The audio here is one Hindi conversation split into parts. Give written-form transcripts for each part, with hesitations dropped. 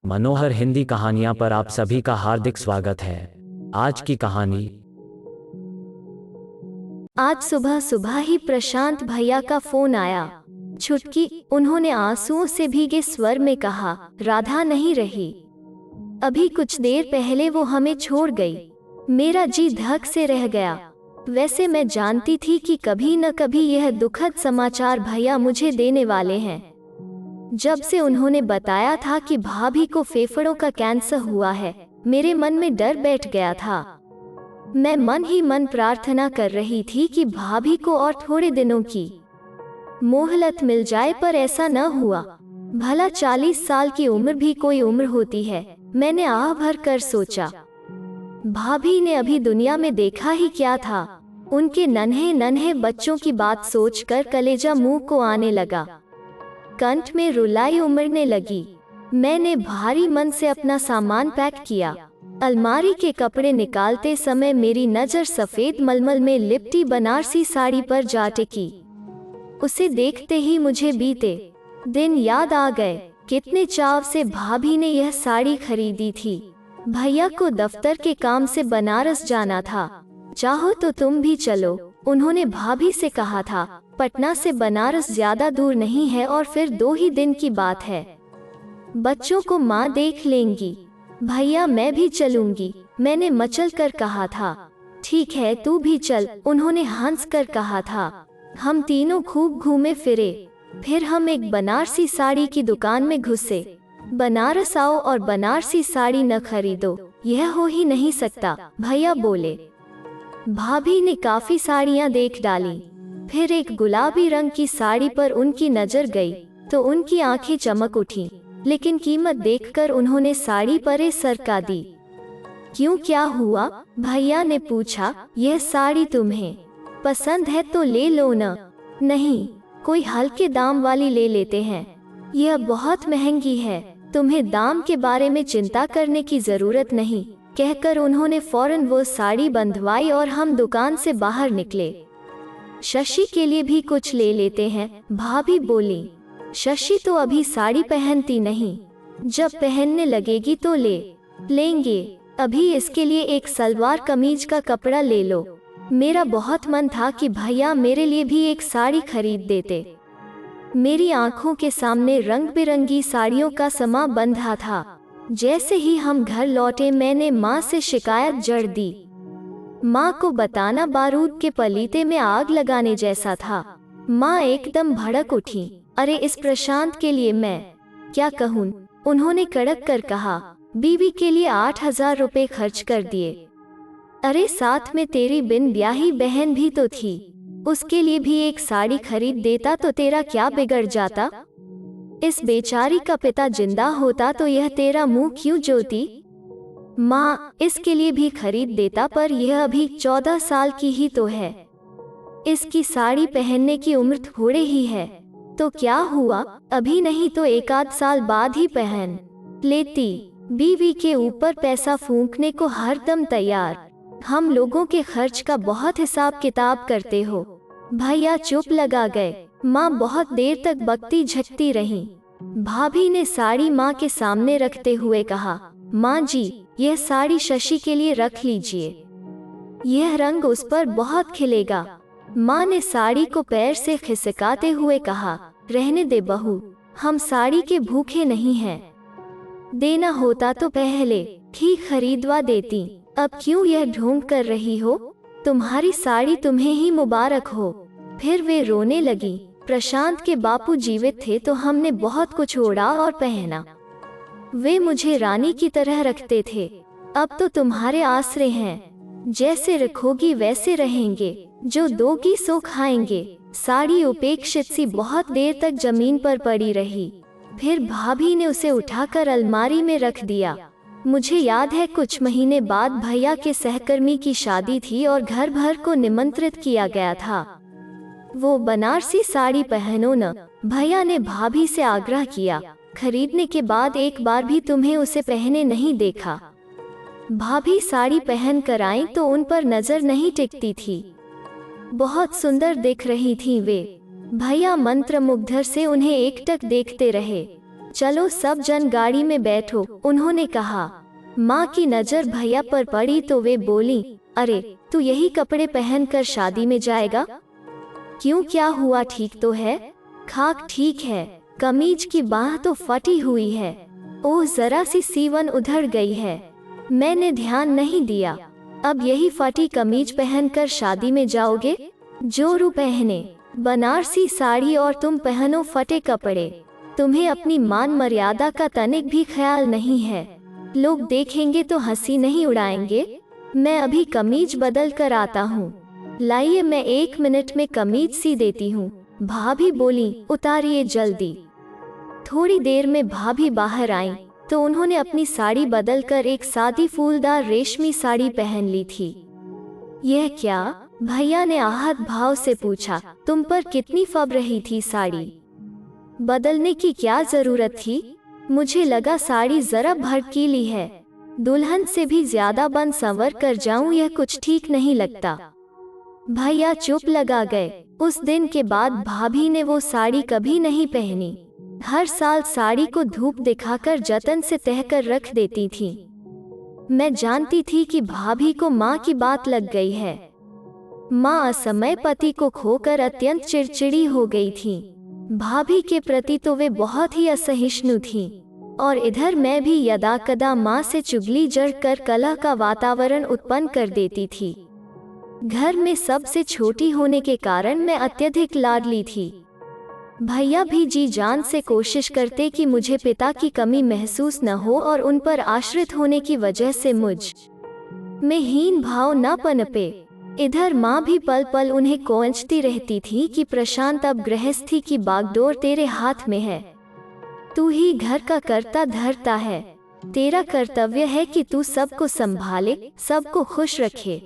मनोहर हिंदी कहानियां पर आप सभी का हार्दिक स्वागत है। आज की कहानी। आज सुबह सुबह ही प्रशांत भैया का फोन आया। छुटकी, उन्होंने आंसुओं से भीगे स्वर में कहा, राधा नहीं रही। अभी कुछ देर पहले वो हमें छोड़ गई। मेरा जी धक से रह गया। वैसे मैं जानती थी कि कभी न कभी यह दुखद समाचार भैया मुझे देने वाले हैं। जब से उन्होंने बताया था कि भाभी को फेफड़ों का कैंसर हुआ है, मेरे मन में डर बैठ गया था। मैं मन ही मन प्रार्थना कर रही थी कि भाभी को और थोड़े दिनों की मोहलत मिल जाए, पर ऐसा न हुआ। भला 40 साल की उम्र भी कोई उम्र होती है, मैंने आह भर कर सोचा। भाभी ने अभी दुनिया में देखा ही क्या था। उनके नन्हे नन्हे बच्चों की बात सोचकर कलेजा मुंह को आने लगा। कंठ में रुलाई उमड़ने लगी। मैंने भारी मन से अपना सामान पैक किया। अलमारी के कपड़े निकालते समय मेरी नजर सफेद मलमल में लिपटी बनारसी साड़ी पर जा टिकी। उसे देखते ही मुझे बीते दिन याद आ गए। कितने चाव से भाभी ने यह साड़ी खरीदी थी। भैया को दफ्तर के काम से बनारस जाना था। चाहो तो तुम भी चलो, उन्होंने भाभी से कहा था। पटना से बनारस ज्यादा दूर नहीं है और फिर 2 ही दिन की बात है। बच्चों को माँ देख लेंगी। भैया मैं भी चलूंगी, मैंने मचल कर कहा था। ठीक है तू भी चल, उन्होंने हंस कर कहा था। हम तीनों खूब घूमे फिरे। फिर हम एक बनारसी साड़ी की दुकान में घुसे। बनारस आओ और बनारसी साड़ी न खरीदो, यह हो ही नहीं सकता, भैया बोले। भाभी ने काफी साड़ियां देख डाली। फिर एक गुलाबी रंग की साड़ी पर उनकी नजर गई तो उनकी आंखें चमक उठी, लेकिन कीमत देखकर उन्होंने साड़ी परे सरका दी। क्यों, क्या हुआ? भैया ने पूछा। यह साड़ी तुम्हें पसंद है तो ले लो न। नहीं, कोई हल्के दाम वाली ले लेते हैं, यह बहुत महंगी है। तुम्हें दाम के बारे में चिंता करने की जरूरत नहीं, कहकर उन्होंने फौरन वो साड़ी बंधवाई और हम दुकान से बाहर निकले। शशि के लिए भी कुछ ले लेते हैं, भाभी बोली। शशि तो अभी साड़ी पहनती नहीं, जब पहनने लगेगी तो लेंगे। अभी इसके लिए एक सलवार कमीज का कपड़ा ले लो। मेरा बहुत मन था कि भैया मेरे लिए भी एक साड़ी खरीद देते। मेरी आंखों के सामने रंग बिरंगी साड़ियों का समा बंधा था। जैसे ही हम घर लौटे मैंने माँ से शिकायत जड़ दी। माँ को बताना बारूद के पलीते में आग लगाने जैसा था। माँ एकदम भड़क उठी। अरे इस प्रशांत के लिए मैं क्या कहूँ, उन्होंने कड़क कर कहा। बीवी के लिए 8,000 रुपए खर्च कर दिए। अरे साथ में तेरी बिन ब्याही बहन भी तो थी, उसके लिए भी एक साड़ी खरीद देता तो तेरा क्या बिगड़ जाता? इस बेचारी का पिता जिंदा होता तो यह तेरा मुंह क्यों जोती? माँ इसके लिए भी खरीद देता, पर यह अभी 14 साल की ही तो है। इसकी साड़ी पहनने की उम्र थोड़े ही है, तो क्या हुआ, अभी नहीं तो 1 आध साल बाद ही पहन लेती। बीवी के ऊपर पैसा फूंकने को हरदम तैयार। हम लोगों के खर्च का बहुत हिसाब किताब करते हो। भैया चुप लगा गए। माँ बहुत देर तक बकती झकती रही। भाभी ने साड़ी माँ के सामने रखते हुए कहा, माँ जी यह साड़ी शशि के लिए रख लीजिए, यह रंग उस पर बहुत खिलेगा। माँ ने साड़ी को पैर से खिसकाते हुए कहा, रहने दे बहू, हम साड़ी के भूखे नहीं हैं। देना होता तो पहले ठीक खरीदवा देती, अब क्यों यह ढोंग कर रही हो? तुम्हारी साड़ी तुम्हें ही मुबारक हो। फिर वे रोने लगी। प्रशांत के बापू जीवित थे तो हमने बहुत कुछ ओढ़ा और पहना। वे मुझे रानी की तरह रखते थे। अब तो तुम्हारे आसरे हैं, जैसे रखोगी वैसे रहेंगे, जो दोगी सो खाएंगे। साड़ी उपेक्षित सी बहुत देर तक जमीन पर पड़ी रही। फिर भाभी ने उसे उठाकर अलमारी में रख दिया। मुझे याद है कुछ महीने बाद भैया के सहकर्मी की शादी थी और घर भर को निमंत्रित किया गया था। वो बनारसी साड़ी पहनो न, भैया ने भाभी से आग्रह किया। खरीदने के बाद एक बार भी तुम्हें उसे पहने नहीं देखा। भाभी साड़ी पहन कर आई तो उन पर नजर नहीं टिकती थी। बहुत सुंदर दिख रही थी वे। भैया मंत्रमुग्धर से उन्हें एकटक देखते रहे। चलो सब जन गाड़ी में बैठो, उन्होंने कहा। माँ की नजर भैया पर पड़ी तो वे बोली, अरे तू यही कपड़े पहनकर शादी में जाएगा? क्यों, क्या हुआ, ठीक तो है? खाक ठीक है, कमीज की बाह तो फटी हुई है। ओह, जरा सी सीवन उधड़ गई है, मैंने ध्यान नहीं दिया। अब यही फटी कमीज पहनकर शादी में जाओगे? जोरू पहने बनारसी साड़ी और तुम पहनो फटे कपड़े। तुम्हें अपनी मान मर्यादा का तनिक भी ख्याल नहीं है। लोग देखेंगे तो हंसी नहीं उड़ाएंगे? मैं अभी कमीज बदल कर आता हूँ, लाइए मैं 1 मिनट में कमीज सी देती हूँ। भाभी बोली, उतारिए जल्दी। थोड़ी देर में भाभी बाहर आई तो उन्होंने अपनी साड़ी बदलकर एक सादी फूलदार रेशमी साड़ी पहन ली थी। यह क्या? भैया ने आहत भाव से पूछा। तुम पर कितनी फब रही थी साड़ी? बदलने की क्या जरूरत थी? मुझे लगा साड़ी जरा भड़कीली है, दुल्हन से भी ज्यादा बन संवर कर जाऊं, यह कुछ ठीक नहीं लगता। भैया चुप लगा गए। उस दिन के बाद भाभी ने वो साड़ी कभी नहीं पहनी। हर साल साड़ी को धूप दिखाकर जतन से तहकर रख देती थी। मैं जानती थी कि भाभी को माँ की बात लग गई है। माँ असमय पति को खोकर अत्यंत चिड़चिड़ी हो गई थी। भाभी के प्रति तो वे बहुत ही असहिष्णु थीं, और इधर मैं भी यदाकदा माँ से चुगली जड़कर कलह का वातावरण उत्पन्न कर देती थी। घर में सबसे छोटी होने के कारण मैं अत्यधिक लाडली थी। भैया भी जी जान से कोशिश करते कि मुझे पिता की कमी महसूस न हो और उन पर आश्रित होने की वजह से मुझ में हीन भाव न पनपे। इधर माँ भी पल पल उन्हें कोंचती रहती थी कि प्रशांत, अब गृहस्थी की बागडोर तेरे हाथ में है। तू ही घर का कर्ता धर्ता है। तेरा कर्तव्य है कि तू सबको संभाले, सबको खुश रखे।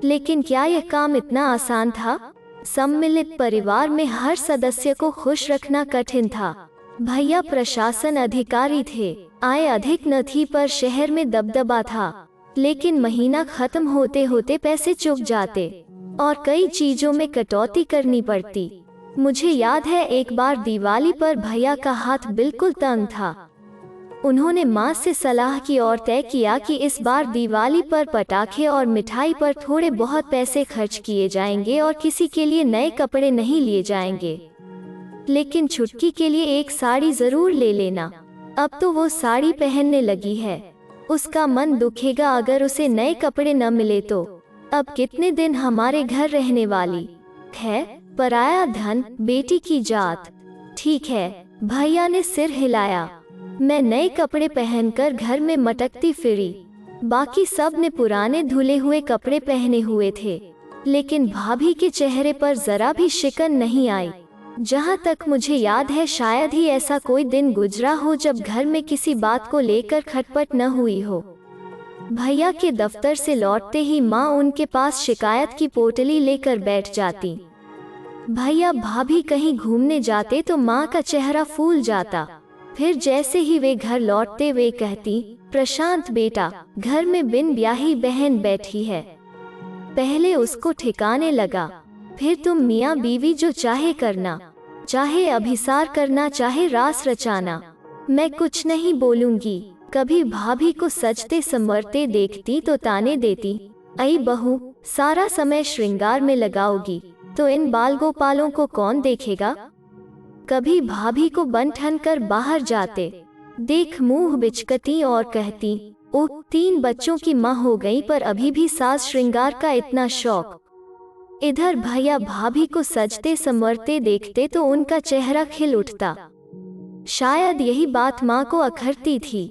लेकिन क्या यह काम इतना आसान था? सम्मिलित परिवार में हर सदस्य को खुश रखना कठिन था। भैया प्रशासन अधिकारी थे, आय अधिक न थी पर शहर में दबदबा था। लेकिन महीना खत्म होते होते पैसे चुक जाते और कई चीजों में कटौती करनी पड़ती। मुझे याद है एक बार दिवाली पर भैया का हाथ बिल्कुल तंग था। उन्होंने माँ से सलाह की और तय किया कि इस बार दिवाली पर पटाखे और मिठाई पर थोड़े बहुत पैसे खर्च किए जाएंगे और किसी के लिए नए कपड़े नहीं लिए जाएंगे, लेकिन छुटकी के लिए एक साड़ी जरूर ले लेना। अब तो वो साड़ी पहनने लगी है, उसका मन दुखेगा अगर उसे नए कपड़े न मिले तो। अब कितने दिन हमारे घर रहने वाली है? पराया धन, बेटी की जात। ठीक है, भैया ने सिर हिलाया। मैं नए कपड़े पहनकर घर में मटकती फिरी। बाकी सब ने पुराने धुले हुए कपड़े पहने हुए थे, लेकिन भाभी के चेहरे पर जरा भी शिकन नहीं आई। जहाँ तक मुझे याद है शायद ही ऐसा कोई दिन गुजरा हो जब घर में किसी बात को लेकर खटपट न हुई हो। भैया के दफ्तर से लौटते ही माँ उनके पास शिकायत की पोटली लेकर बैठ जाती। भैया भाभी कहीं घूमने जाते तो माँ का चेहरा फूल जाता। फिर जैसे ही वे घर लौटते वे कहती, प्रशांत बेटा, घर में बिन ब्याही बहन बैठी है, पहले उसको ठिकाने लगा, फिर तुम मियाँ बीवी जो चाहे करना, चाहे अभिसार करना, चाहे रास रचाना, मैं कुछ नहीं बोलूंगी। कभी भाभी को सजते संवरते देखती तो ताने देती, अई बहू, सारा समय श्रृंगार में लगाओगी तो इन बाल गोपालों को कौन देखेगा। कभी भाभी को बन ठन कर बाहर जाते देख मुंह बिचकती और कहती, ओह 3 बच्चों की माँ हो गई पर अभी भी सास श्रृंगार का इतना शौक। इधर भैया भाभी को सजते संवरते देखते तो उनका चेहरा खिल उठता। शायद यही बात माँ को अखरती थी।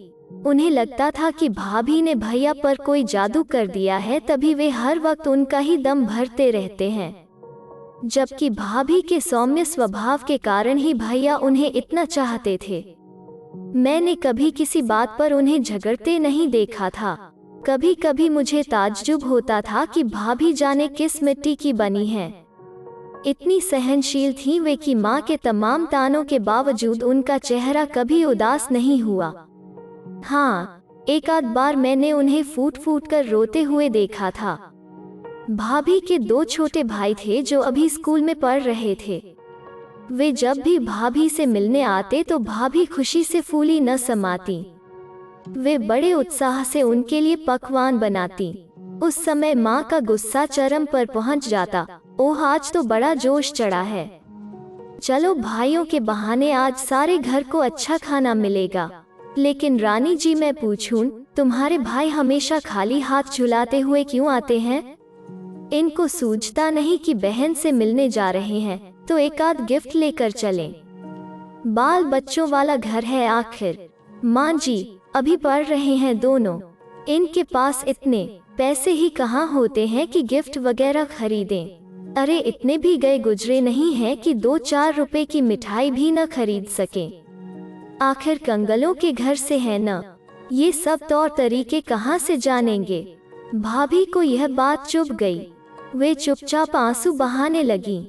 उन्हें लगता था कि भाभी ने भैया पर कोई जादू कर दिया है, तभी वे हर वक्त उनका ही दम भरते रहते हैं। जबकि भाभी के सौम्य स्वभाव के कारण ही भैया उन्हें इतना चाहते थे। मैंने कभी किसी बात पर उन्हें झगड़ते नहीं देखा था। कभी कभी मुझे ताज्जुब होता था कि भाभी जाने किस मिट्टी की बनी है। इतनी सहनशील थी वे कि माँ के तमाम तानों के बावजूद उनका चेहरा कभी उदास नहीं हुआ। हाँ, एक आध बार मैंने उन्हें फूट फूट कर रोते हुए देखा था। भाभी के 2 छोटे भाई थे जो अभी स्कूल में पढ़ रहे थे। वे जब भी भाभी से मिलने आते तो भाभी खुशी से फूली न समाती। वे बड़े उत्साह से उनके लिए पकवान बनाती। उस समय माँ का गुस्सा चरम पर पहुँच जाता। ओह, आज तो बड़ा जोश चढ़ा है, चलो भाइयों के बहाने आज सारे घर को अच्छा खाना मिलेगा। लेकिन रानी जी, मैं पूछूं, तुम्हारे भाई हमेशा खाली हाथ झुलाते हुए क्यों आते हैं? इनको सूझता नहीं कि बहन से मिलने जा रहे हैं तो एक आध गिफ्ट लेकर चलें। बाल बच्चों वाला घर है आखिर। माँ जी अभी पढ़ रहे हैं दोनों, इनके पास इतने पैसे ही कहाँ होते हैं कि गिफ्ट वगैरह खरीदें। अरे इतने भी गए गुजरे नहीं हैं कि 2-4 रुपए की मिठाई भी न खरीद सकें। आखिर कंगलों के घर से है न, ये सब तौर तरीके कहाँ से जानेंगे। भाभी को यह बात चुभ गई। वे चुपचाप आंसू बहाने लगी।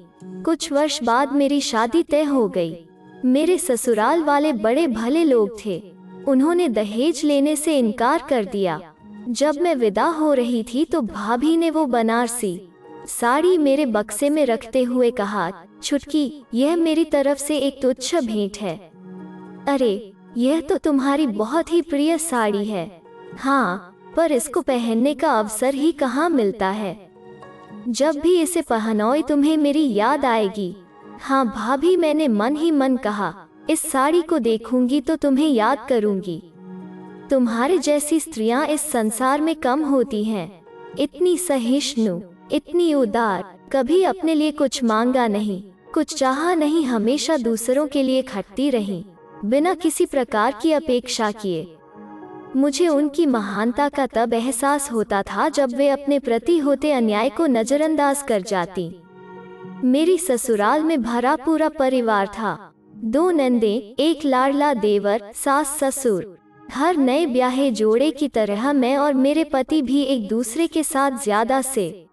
कुछ वर्ष बाद मेरी शादी तय हो गई। मेरे ससुराल वाले बड़े भले लोग थे, उन्होंने दहेज लेने से इनकार कर दिया। जब मैं विदा हो रही थी तो भाभी ने वो बनारसी साड़ी मेरे बक्से में रखते हुए कहा, छुटकी, यह मेरी तरफ से एक तुच्छ भेंट है। अरे यह तो तुम्हारी बहुत ही प्रिय साड़ी है। हाँ, पर इसको पहनने का अवसर ही कहाँ मिलता है। जब भी इसे पहनोई तुम्हें मेरी याद आएगी। हाँ भाभी, मैंने मन ही मन कहा, इस साड़ी को देखूंगी तो तुम्हें याद करूंगी। तुम्हारे जैसी स्त्रियां इस संसार में कम होती हैं। इतनी सहिष्णु, इतनी उदार, कभी अपने लिए कुछ मांगा नहीं, कुछ चाहा नहीं, हमेशा दूसरों के लिए खटती रही, बिना किसी प्रकार की अपेक्षा किए। मुझे उनकी महानता का तब एहसास होता था जब वे अपने प्रति होते अन्याय को नजरअंदाज कर जाती। मेरी ससुराल में भरा पूरा परिवार था। 2 नंदें, एक लाडला देवर, सास ससुर। हर नए ब्याहे जोड़े की तरह मैं और मेरे पति भी एक दूसरे के साथ ज्यादा से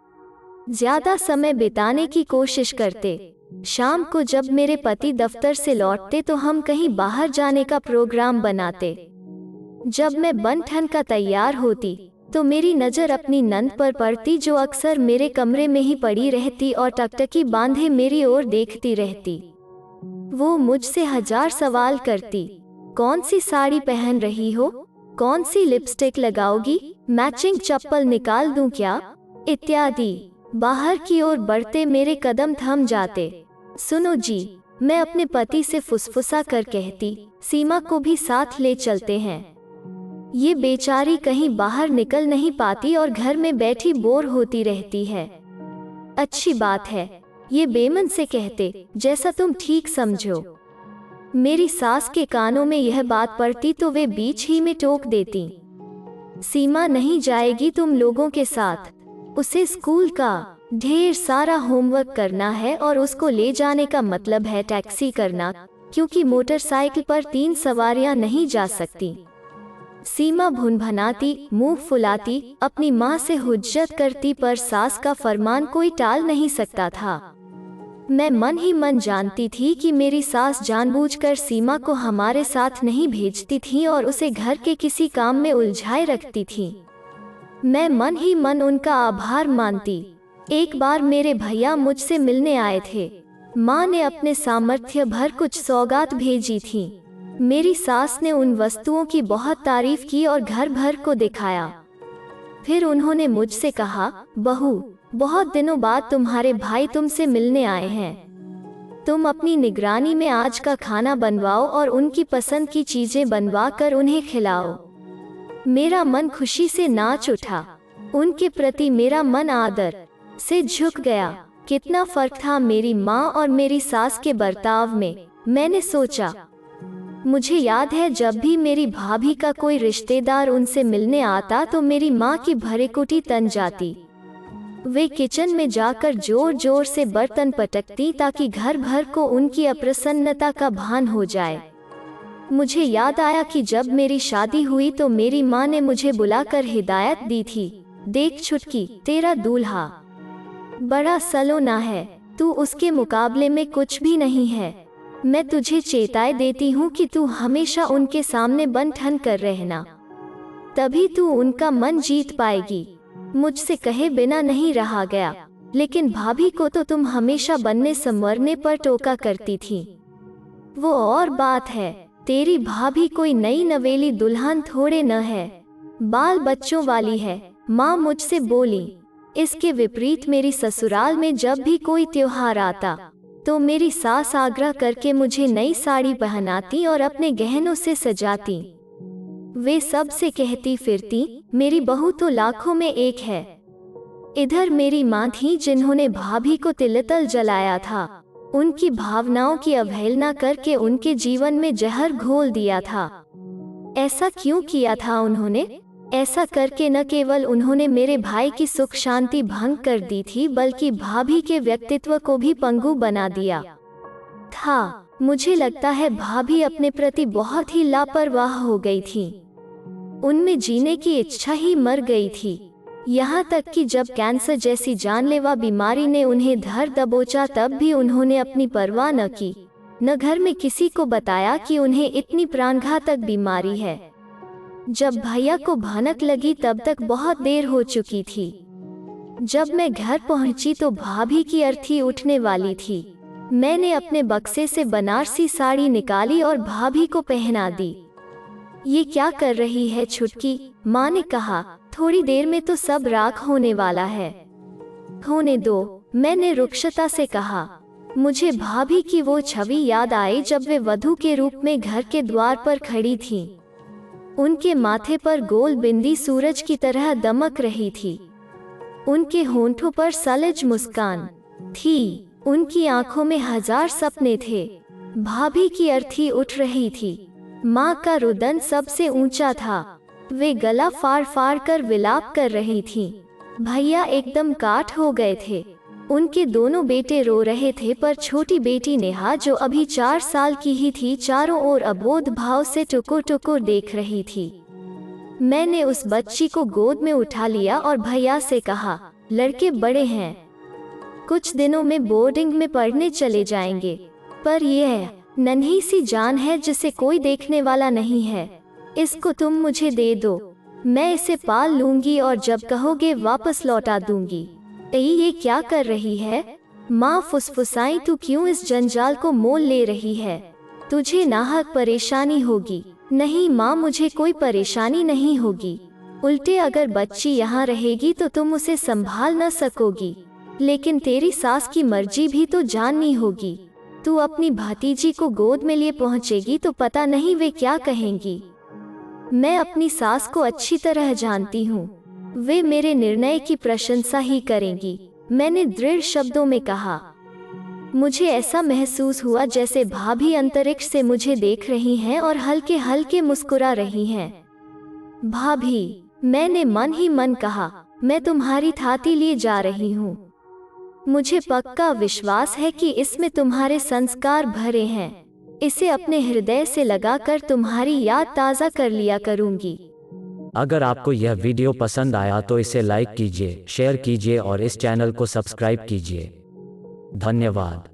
ज्यादा समय बिताने की कोशिश करते। शाम को जब मेरे पति दफ्तर से लौटते तो हम कहीं बाहर जाने का प्रोग्राम बनाते। जब मैं बन ठन का तैयार होती तो मेरी नज़र अपनी नंद पर पड़ती, जो अक्सर मेरे कमरे में ही पड़ी रहती और टकटकी बांधे मेरी ओर देखती रहती। वो मुझसे 1000 सवाल करती। कौन सी साड़ी पहन रही हो? कौन सी लिपस्टिक लगाओगी? मैचिंग चप्पल निकाल दूं क्या? इत्यादि। बाहर की ओर बढ़ते मेरे कदम थम जाते। सुनो जी, मैं अपने पति से फुसफुसा कर कहती, सीमा को भी साथ ले चलते हैं। ये बेचारी कहीं बाहर निकल नहीं पाती और घर में बैठी बोर होती रहती है। अच्छी बात है, ये बेमन से कहते, जैसा तुम ठीक समझो। मेरी सास के कानों में यह बात पड़ती तो वे बीच ही में टोक देती, सीमा नहीं जाएगी तुम लोगों के साथ, उसे स्कूल का ढेर सारा होमवर्क करना है और उसको ले जाने का मतलब है टैक्सी करना, क्योंकि मोटरसाइकिल पर 3 सवारियां नहीं जा सकती। सीमा भुनभुनाती, मुंह फुलाती, अपनी माँ से हुज्जत करती, पर सास का फरमान कोई टाल नहीं सकता था। मैं मन ही मन जानती थी कि मेरी सास जानबूझकर सीमा को हमारे साथ नहीं भेजती थी और उसे घर के किसी काम में उलझाए रखती थी। मैं मन ही मन उनका आभार मानती। एक बार मेरे भैया मुझसे मिलने आए थे। माँ ने अपने सामर्थ्य भर कुछ सौगात भेजी थी। मेरी सास ने उन वस्तुओं की बहुत तारीफ की और घर भर को दिखाया। फिर उन्होंने मुझसे कहा, बहू, बहुत दिनों बाद तुम्हारे भाई तुमसे मिलने आए हैं। तुम अपनी निगरानी में आज का खाना बनवाओ और उनकी पसंद की चीजें बनवा कर उन्हें खिलाओ। मेरा मन खुशी से नाच उठा। उनके प्रति मेरा मन आदर से झुक गया। कितना फर्क था मेरी माँ और मेरी सास के बर्ताव में, मैंने सोचा। मुझे याद है जब भी मेरी भाभी का कोई रिश्तेदार उनसे मिलने आता तो मेरी माँ की भरेकुटी तन जाती। वे किचन में जाकर जोर जोर से बर्तन पटकती ताकि घर भर को उनकी अप्रसन्नता का भान हो जाए। मुझे याद आया कि जब मेरी शादी हुई तो मेरी माँ ने मुझे बुलाकर हिदायत दी थी, देख छुटकी, तेरा दूल्हा बड़ा सलोना है, तू उसके मुकाबले में कुछ भी नहीं है। मैं तुझे चेताए देती हूँ कि तू हमेशा उनके सामने बन ठन कर रहना, तभी तू उनका मन जीत पाएगी। मुझसे कहे बिना नहीं रहा गया। लेकिन भाभी को तो तुम हमेशा बनने संवरने पर टोका करती थी। वो और बात है, तेरी भाभी कोई नई नवेली दुल्हन थोड़े न है, बाल बच्चों वाली है, माँ मुझसे बोली। इसके विपरीत मेरी ससुराल में जब भी कोई त्योहार आता तो मेरी सास आग्रह करके मुझे नई साड़ी पहनाती और अपने गहनों से सजाती। वे सब से कहती फिरती, मेरी बहू तो लाखों में एक है। इधर मेरी माँ थी जिन्होंने भाभी को तिलतल जलाया था, उनकी भावनाओं की अवहेलना करके उनके जीवन में जहर घोल दिया था। ऐसा क्यों किया था उन्होंने? ऐसा करके न केवल उन्होंने मेरे भाई की सुख शांति भंग कर दी थी, बल्कि भाभी के व्यक्तित्व को भी पंगु बना दिया था। मुझे लगता है भाभी अपने प्रति बहुत ही लापरवाह हो गई थी। उनमें जीने की इच्छा ही मर गई थी। यहाँ तक कि जब कैंसर जैसी जानलेवा बीमारी ने उन्हें धर दबोचा तब भी उन्होंने अपनी परवाह न की, न घर में किसी को बताया कि उन्हें इतनी प्राणघातक बीमारी है। जब भैया को भनक लगी तब तक बहुत देर हो चुकी थी। जब मैं घर पहुंची तो भाभी की अर्थी उठने वाली थी। मैंने अपने बक्से से बनारसी साड़ी निकाली और भाभी को पहना दी। ये क्या कर रही है छुटकी? माँ ने कहा, थोड़ी देर में तो सब राख होने वाला है, होने दो, मैंने रुक्षता से कहा। मुझे भाभी की वो छवि याद आई जब वे वधू के रूप में घर के द्वार पर खड़ी थीं। उनके माथे पर गोल बिंदी सूरज की तरह दमक रही थी। उनके होंठों पर सलज मुस्कान थी, उनकी आंखों में हजार सपने थे। भाभी की अर्थी उठ रही थी। माँ का रुदन सबसे ऊंचा था। वे गला फाड़ फाड़ कर विलाप कर रही थीं। भैया एकदम काठ हो गए थे। उनके दोनों बेटे रो रहे थे, पर छोटी बेटी नेहा, जो अभी 4 साल की ही थी, चारों ओर अबोध भाव से टुकुर टुकुर देख रही थी। मैंने उस बच्ची को गोद में उठा लिया और भैया से कहा, लड़के बड़े हैं, कुछ दिनों में बोर्डिंग में पढ़ने चले जाएंगे, पर यह नन्ही सी जान है जिसे कोई देखने वाला नहीं है। इसको तुम मुझे दे दो, मैं इसे पाल लूंगी और जब कहोगे वापस लौटा दूंगी। ये क्या कर रही है? माँ फुसफुसाई, तू क्यों इस जंजाल को मोल ले रही है? तुझे नाहक परेशानी होगी। नहीं माँ, मुझे कोई परेशानी नहीं होगी। उल्टे अगर बच्ची यहाँ रहेगी तो तुम उसे संभाल न सकोगी, लेकिन तेरी सास की मर्जी भी तो जाननी होगी। तू अपनी भतीजी को गोद में लिए पहुँचेगी तो पता नहीं वे क्या कहेंगी। मैं अपनी सास को अच्छी तरह जानती हूँ, वे मेरे निर्णय की प्रशंसा ही करेंगी, मैंने दृढ़ शब्दों में कहा। मुझे ऐसा महसूस हुआ जैसे भाभी अंतरिक्ष से मुझे देख रही हैं और हल्के हल्के मुस्कुरा रही हैं। भाभी, मैंने मन ही मन कहा, मैं तुम्हारी थाती लिए जा रही हूँ। मुझे पक्का विश्वास है कि इसमें तुम्हारे संस्कार भरे हैं। इसे अपने हृदय से लगाकर तुम्हारी याद ताज़ा कर लिया करूँगी। अगर आपको यह वीडियो पसंद आया तो इसे लाइक कीजिए, शेयर कीजिए और इस चैनल को सब्सक्राइब कीजिए। धन्यवाद।